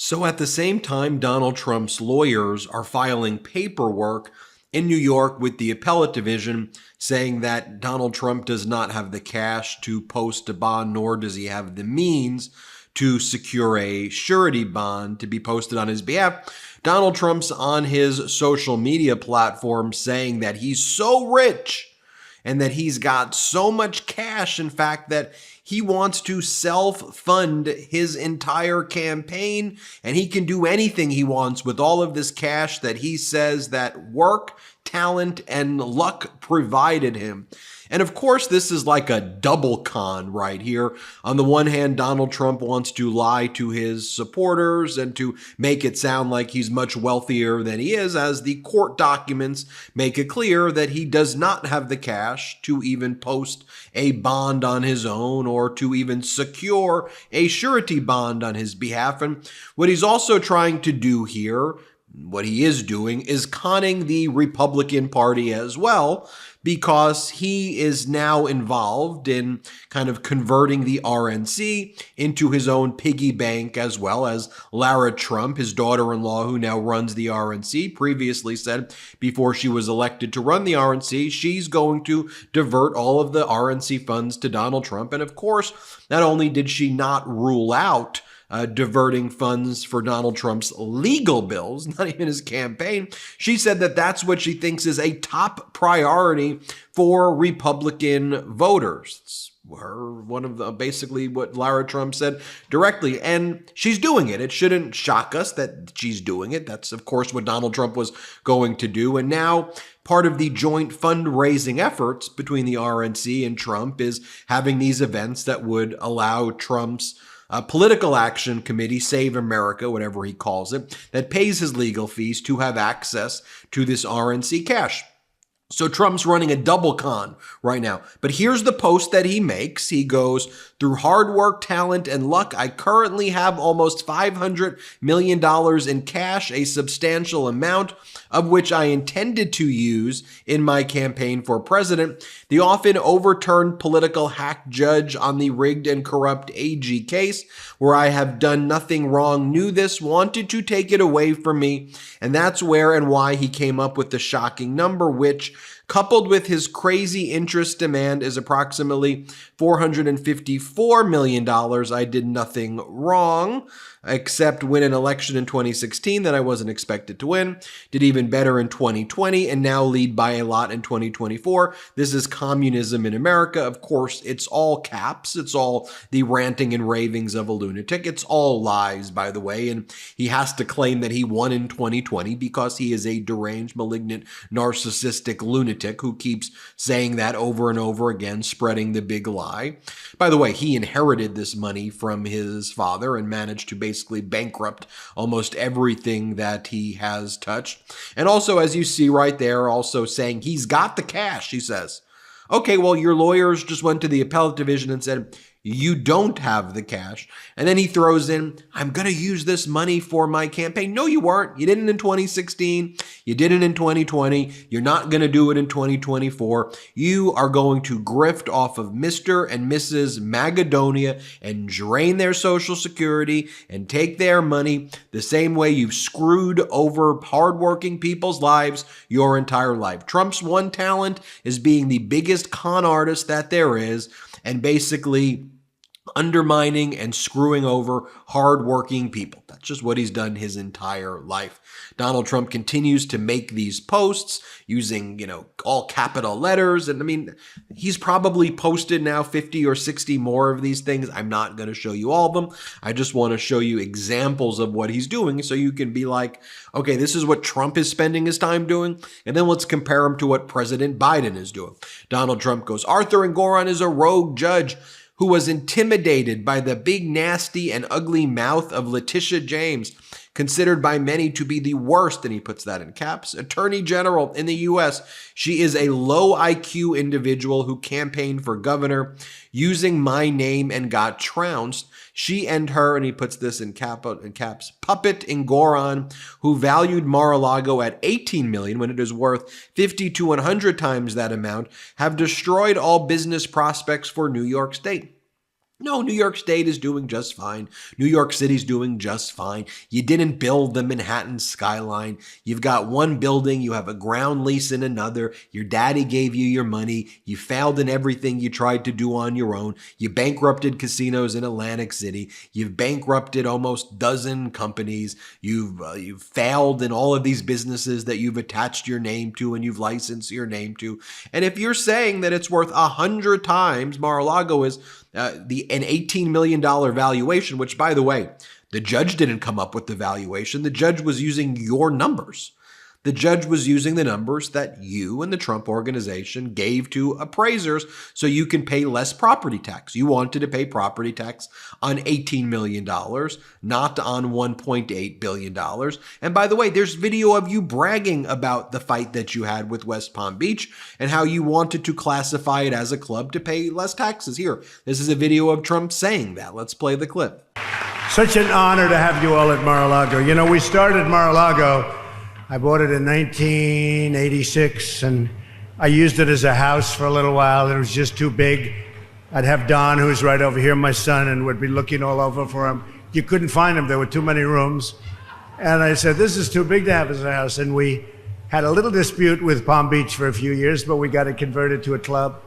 So at the same time, Donald Trump's lawyers are filing paperwork in New York with the appellate division saying that Donald Trump does not have the cash to post a bond, nor does he have the means to secure a surety bond to be posted on his behalf. Donald Trump's on his social media platform saying that he's so rich and that he's got so much cash, in fact, that he wants to self-fund his entire campaign, and he can do anything he wants with all of this cash that he says that work, talent, and luck provided him. And of course, this is like a double con right here. On the one hand, Donald Trump wants to lie to his supporters and to make it sound like he's much wealthier than he is, as the court documents make it clear that he does not have the cash to even post a bond on his own or to even secure a surety bond on his behalf. And what he's also trying to do here, what he is doing, is conning the Republican Party as well, because he is now involved in kind of converting the RNC into his own piggy bank, as well as Lara Trump, his daughter-in-law, who now runs the RNC, previously said before she was elected to run the RNC, she's going to divert all of the RNC funds to Donald Trump. And of course, not only did she not rule out diverting funds for Donald Trump's legal bills, not even his campaign, she said that that's what she thinks is a top priority for Republican voters. It's one of the basically what Lara Trump said directly, and she's doing it. It shouldn't shock us that she's doing it. That's of course what Donald Trump was going to do, and now part of the joint fundraising efforts between the RNC and Trump is having these events that would allow Trump's political action committee, Save America, whatever he calls it, that pays his legal fees to have access to this RNC cash. So Trump's running a double con right now. But here's the post that he makes. He goes, "Through hard work, talent, and luck, I currently have almost $500 million in cash, a substantial amount of which I intended to use in my campaign for president. The often overturned political hack judge on the rigged and corrupt AG case, where I have done nothing wrong, knew this, wanted to take it away from me, and that's where and why he came up with the shocking number, which, coupled with his crazy interest demand, is approximately $454 million. I did nothing wrong except win an election in 2016 that I wasn't expected to win, did even better in 2020, and now lead by a lot in 2024. This is communism in America." Of course, it's all caps. It's all the ranting and ravings of a lunatic. It's all lies, by the way, and he has to claim that he won in 2020 because he is a deranged, malignant, narcissistic lunatic who keeps saying that over and over again, spreading the big lie. By the way, he inherited this money from his father and managed to basically bankrupt almost everything that he has touched. And also, as you see right there, also saying he's got the cash, he says. Okay, well, your lawyers just went to the appellate division and said, you don't have the cash. And then he throws in, I'm going to use this money for my campaign. No, you weren't. You didn't in 2016. You didn't in 2020. You're not going to do it in 2024. You are going to grift off of Mr. and Mrs. Magadonia and drain their Social Security and take their money the same way you've screwed over hardworking people's lives your entire life. Trump's one talent is being the biggest con artist that there is, and basically undermining and screwing over hardworking people. That's just what he's done his entire life. Donald Trump continues to make these posts using, all capital letters. And I mean, he's probably posted now 50 or 60 more of these things. I'm not going to show you all of them. I just want to show you examples of what he's doing so you can be like, okay, this is what Trump is spending his time doing. And then let's compare him to what President Biden is doing. Donald Trump goes, Arthur Engoron is a rogue judge who was intimidated by the big, nasty, and ugly mouth of Letitia James, considered by many to be the worst, and he puts that in caps, Attorney General in the U.S. She is a low IQ individual who campaigned for governor using my name and got trounced. She and her, and he puts this in caps, puppet Engoron, who valued Mar-a-Lago at $18 million when it is worth 50 to 100 times that amount, have destroyed all business prospects for New York State. No, New York State is doing just fine. New York City's doing just fine. You didn't build the Manhattan skyline. You've got one building. You have a ground lease in another. Your daddy gave you your money. You failed in everything you tried to do on your own. You bankrupted casinos in Atlantic City. You've bankrupted almost dozen companies. You've failed in all of these businesses that you've attached your name to and you've licensed your name to. And if you're saying that it's worth 100 times, Mar-a-Lago is an $18 million valuation, which, by the way, the judge didn't come up with the valuation. The judge was using your numbers. The judge was using the numbers that you and the Trump organization gave to appraisers so you can pay less property tax. You wanted to pay property tax on $18 million, not on $1.8 billion. And by the way, there's video of you bragging about the fight that you had with West Palm Beach and how you wanted to classify it as a club to pay less taxes. Here, this is a video of Trump saying that. Let's play the clip. Such an honor to have you all at Mar-a-Lago. You know, we started Mar-a-Lago. I bought it in 1986, and I used it as a house for a little while. It was just too big. I'd have Don, who's right over here, my son, and would be looking all over for him. You couldn't find him. There were too many rooms. And I said, this is too big to have as a house. And we had a little dispute with Palm Beach for a few years, but we got it converted to a club.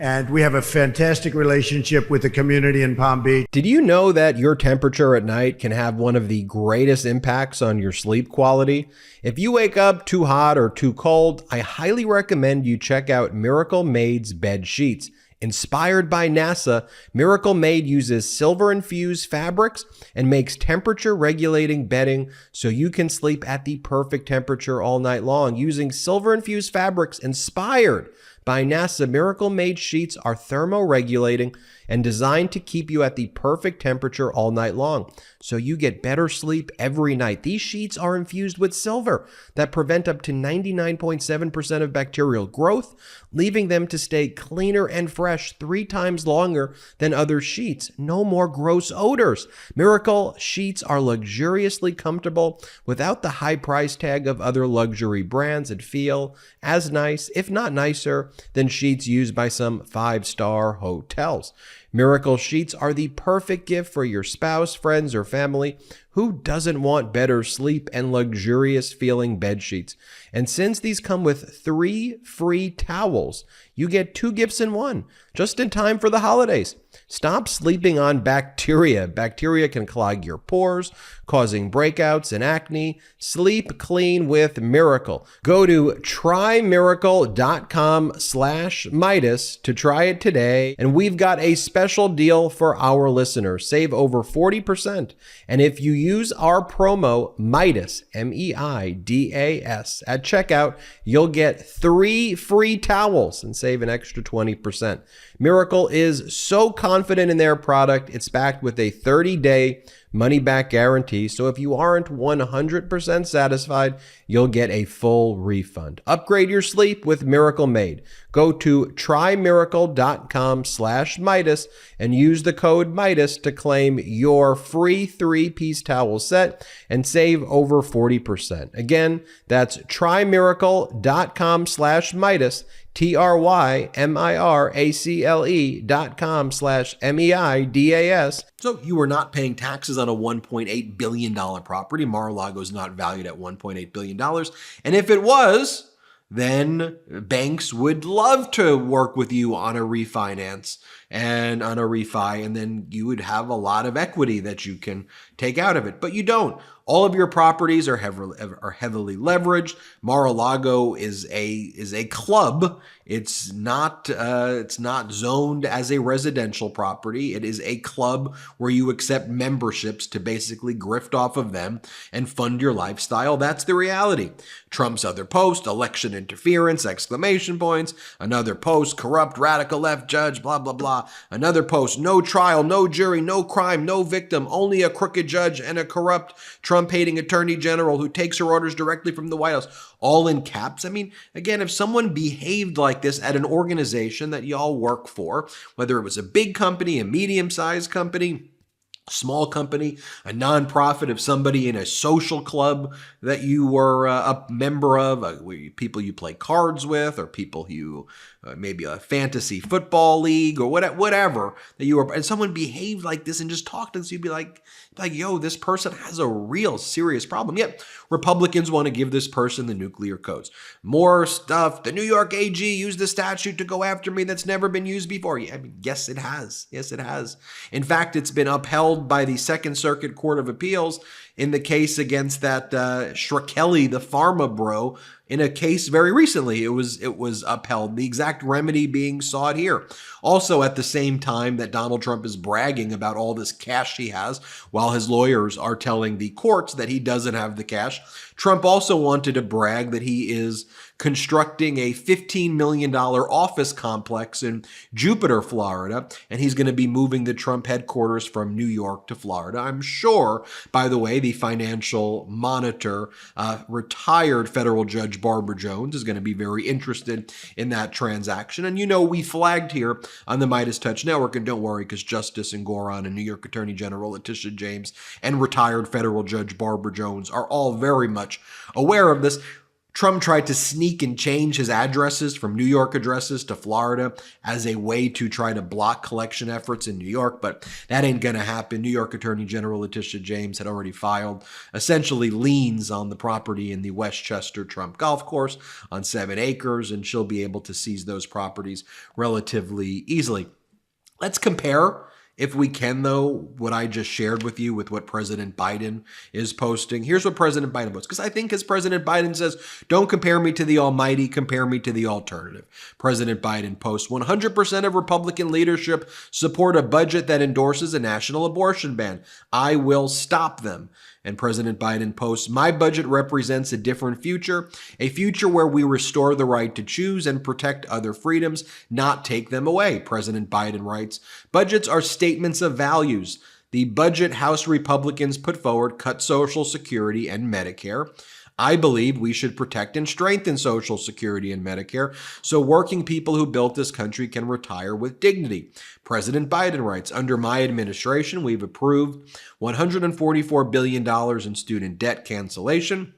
And we have a fantastic relationship with the community in Palm Beach. Did you know that your temperature at night can have one of the greatest impacts on your sleep quality? If you wake up too hot or too cold, I highly recommend you check out Miracle Made's bed sheets. Inspired by NASA, Miracle Made uses silver-infused fabrics and makes temperature-regulating bedding so you can sleep at the perfect temperature all night long. Using silver-infused fabrics inspired by NASA, Miracle Made sheets are thermoregulating and designed to keep you at the perfect temperature all night long, so you get better sleep every night. These sheets are infused with silver that prevent up to 99.7% of bacterial growth, leaving them to stay cleaner and fresh 3 times longer than other sheets. No more gross odors. Miracle sheets are luxuriously comfortable without the high price tag of other luxury brands and feel as nice, if not nicer, than sheets used by some 5-star hotels. Miracle sheets are the perfect gift for your spouse, friends, or family. Who doesn't want better sleep and luxurious feeling bed sheets? And since these come with 3 free towels, you get 2 gifts in one, just in time for the holidays. Stop sleeping on bacteria. Bacteria can clog your pores, causing breakouts and acne. Sleep clean with Miracle. Go to trymiracle.com/Meidas to try it today. And we've got a special deal for our listeners. Save over 40%. And if you use our promo Meidas, M-E-I-D-A-S, at checkout, you'll get 3 free towels and save an extra 20%. Miracle is so confident in their product, it's backed with a 30-day money-back guarantee. So if you aren't 100% satisfied, you'll get a full refund. Upgrade your sleep with Miracle Made. Go to trymiracle.com/Meidas and use the code Meidas to claim your free 3-piece towel set and save over 40%. Again, that's trymiracle.com/Meidas, trymiracle.com/Meidas. So you were not paying taxes on a $1.8 billion property. Mar-a-Lago is not valued at $1.8 billion. And if it was, then banks would love to work with you on a refinance and on a refi, and then you would have a lot of equity that you can take out of it. But you don't. All of your properties are heavily leveraged. Mar-a-Lago is a club. It's not zoned as a residential property. It is a club where you accept memberships to basically grift off of them and fund your lifestyle. That's the reality. Trump's other post, election interference, exclamation points. Another post, corrupt radical left judge, blah, blah, blah. Another post, no trial, no jury, no crime, no victim, only a crooked judge and a corrupt Trump-hating attorney general who takes her orders directly from the White House, all in caps. I mean, again, if someone behaved like this at an organization that y'all work for, whether it was a big company, a medium-sized company, small company, a nonprofit, of somebody in a social club that you were a member of, people you play cards with, or people you maybe a fantasy football league, or whatever that you were, and someone behaved like this and just talked to us, you'd be like, yo, this person has a real serious problem. Yet Republicans want to give this person the nuclear codes. More stuff. The New York AG used the statute to go after me that's never been used before. Yeah, I mean, yes, it has. Yes, it has. In fact, it's been upheld by the Second Circuit Court of Appeals in the case against that Shkreli, the pharma bro, in a case very recently. It was upheld, the exact remedy being sought here. Also, at the same time that Donald Trump is bragging about all this cash he has, while his lawyers are telling the courts that he doesn't have the cash, Trump also wanted to brag that he is constructing a $15 million office complex in Jupiter, Florida, and he's going to be moving the Trump headquarters from New York to Florida. I'm sure, by the way, the Financial Monitor retired federal judge Barbara Jones is going to be very interested in that transaction. And you know, we flagged here on the MeidasTouch Network, and don't worry, because Justice Engoron and New York Attorney General Letitia James and retired federal judge Barbara Jones are all very much aware of this. Trump tried to sneak and change his addresses from New York addresses to Florida as a way to try to block collection efforts in New York, but that ain't going to happen. New York Attorney General Letitia James had already filed essentially liens on the property in the Westchester Trump Golf Course on 7 acres, and she'll be able to seize those properties relatively easily. Let's compare, if we can, though, what I just shared with you with what President Biden is posting. Here's what President Biden posts, because I think as President Biden says, don't compare me to the almighty, compare me to the alternative. President Biden posts, 100% of Republican leadership support a budget that endorses a national abortion ban. I will stop them. And President Biden posts, my budget represents a different future, a future where we restore the right to choose and protect other freedoms, not take them away. President Biden writes, budgets are statements of values. The budget House Republicans put forward cut Social Security and Medicare. I believe we should protect and strengthen Social Security and Medicare so working people who built this country can retire with dignity. President Biden writes, under my administration, we've approved $144 billion in student debt cancellation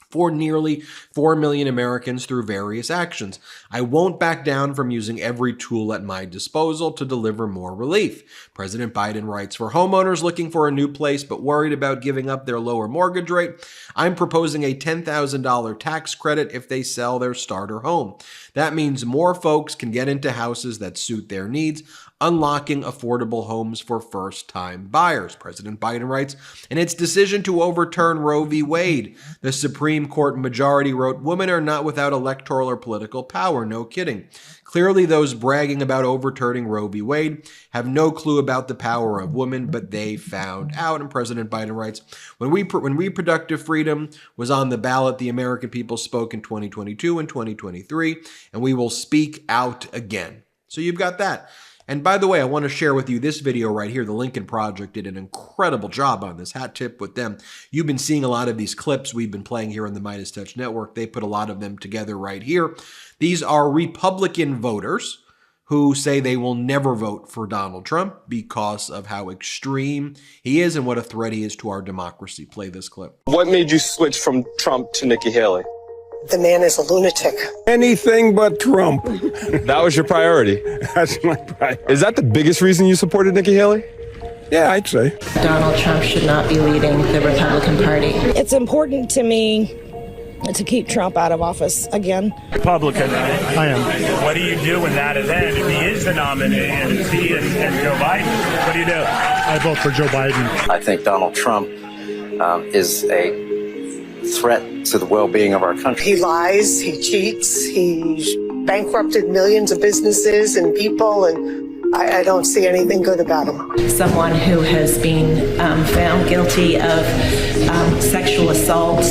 for nearly 4 million Americans through various actions. I won't back down from using every tool at my disposal to deliver more relief. President Biden writes, for homeowners looking for a new place but worried about giving up their lower mortgage rate, I'm proposing a $10,000 tax credit if they sell their starter home. That means more folks can get into houses that suit their needs, unlocking affordable homes for first-time buyers. President Biden writes, in its decision to overturn Roe v. Wade, the Supreme Court majority wrote, women are not without electoral or political power. No kidding. Clearly, those bragging about overturning Roe v. Wade have no clue about the power of women, but they found out. And President Biden writes, when reproductive freedom was on the ballot, the American people spoke in 2022 and 2023, and we will speak out again. So you've got that. And by the way, I want to share with you this video right here. The Lincoln Project did an incredible job on this. Hat tip with them. You've been seeing a lot of these clips we've been playing here on the MeidasTouch Network. They put a lot of them together right here. These are Republican voters who say they will never vote for Donald Trump because of how extreme he is and what a threat he is to our democracy. Play this clip. What made you switch from Trump to Nikki Haley? The man is a lunatic. Anything but Trump. That was your priority. That's my priority. Is that the biggest reason you supported Nikki Haley? Yeah, I'd say. Donald Trump should not be leading the Republican Party. It's important to me to keep Trump out of office again. Republican, right? I am. What do you do in that event if he is the nominee and it's he and Joe Biden? What do you do? I vote for Joe Biden. I think Donald Trump is a threat to the well-being of our country. He lies, he cheats, he's bankrupted millions of businesses and people, and I don't see anything good about him. Someone who has been found guilty of sexual assault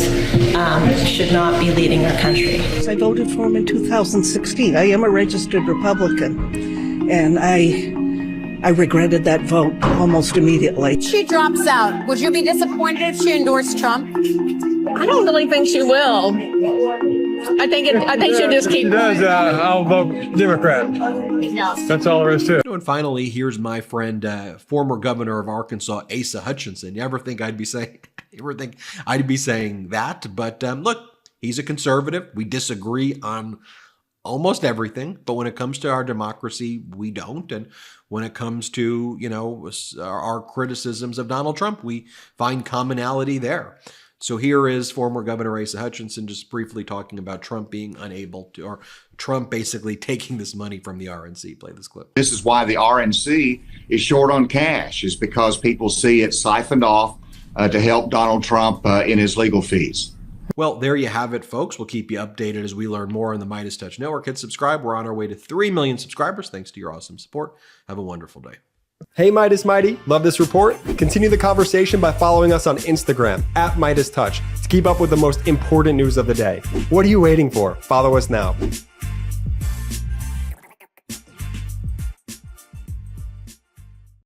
should not be leading our country. I voted for him in 2016. I am a registered Republican, and I regretted that vote almost immediately. She drops out. Would you be disappointed if she endorsed Trump? I don't really think she will. I think she'll just keep. She does. I'll vote Democrat. That's all there is to it. And finally, here's my friend, former governor of Arkansas, Asa Hutchinson. You ever think I'd be saying that? But look, he's a conservative. We disagree on almost everything, but when it comes to our democracy, we don't. And when it comes to, our criticisms of Donald Trump, we find commonality there. So here is former Governor Asa Hutchinson just briefly talking about Trump being unable to, or Trump basically taking this money from the RNC. Play this clip. This is why the RNC is short on cash, is because people see it siphoned off to help Donald Trump in his legal fees. Well, there you have it, folks. We'll keep you updated as we learn more on the MeidasTouch Network. Hit subscribe. We're on our way to 3 million subscribers. Thanks to your awesome support. Have a wonderful day. Hey Midas Mighty, love this report? Continue the conversation by following us on Instagram @MeidasTouch to keep up with the most important news of the day. What are you waiting for? Follow us now.